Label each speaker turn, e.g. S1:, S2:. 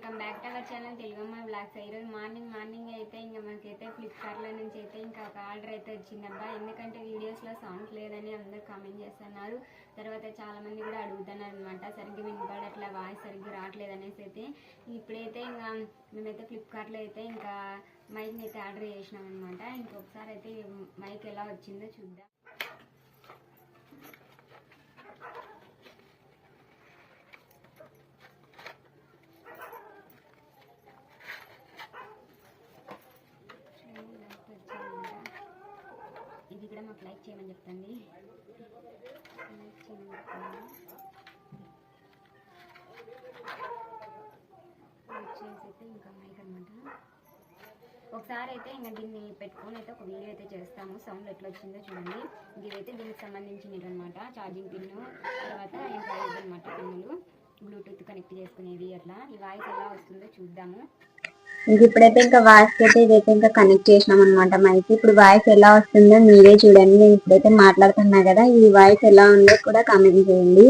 S1: Welcome back to our channel Telugamma blogs. ఈరోజు morning అయితే ఇంకా మనకైతే ఫ్లిప్కార్ట్లో నుంచి అయితే ఇంకా ఒక ఆర్డర్ అయితే వచ్చిందబ్బా. ఎందుకంటే వీడియోస్లో సౌండ్ లేదని అందరూ కామెంట్ చేస్తున్నారు. తర్వాత చాలామంది కూడా అడుగుతున్నారు అనమాట, సరిగ్గా వినపడట్లా, వాయిస్ సరిగ్గా రావట్లేదు అనేసి అయితే ఇప్పుడైతే ఇంకా మేమైతే ఫ్లిప్కార్ట్లో అయితే ఇంకా మైక్ని అయితే ఆర్డర్ చేసినాం అనమాట. ఇంకొకసారి అయితే మైక్ ఎలా వచ్చిందో చూద్దాం. ఇది కూడా మాకు లైక్ చేయమని చెప్తుంది. వచ్చేసి ఇంకా మైక్ అనమాట. ఒకసారి అయితే ఇంకా దీన్ని పెట్టుకొని అయితే ఒక వీడియో అయితే చేస్తాము. సౌండ్ ఎట్లా వచ్చిందో చూడండి. ఇవైతే దీనికి సంబంధించినవి అనమాట. ఛార్జింగ్ పిన్ను, తర్వాత ఇంకా ఇదనమాట పిన్నులు, బ్లూటూత్ కనెక్ట్ చేసుకునేది. అట్లా ఈ వాయిస్ ఎలా వస్తుందో చూద్దాము.
S2: ఇప్పుడైతే ఇంకా వాయిస్ అయితే ఇదైతే ఇంకా కనెక్ట్ చేసినాం అనమాట మైక్. ఇప్పుడు వాయిస్ ఎలా వస్తుందో మీరే చూడండి. నేను ఇప్పుడైతే మాట్లాడుతున్నా కదా, ఈ వాయిస్ ఎలా ఉందో కూడా కామెంట్ చేయండి.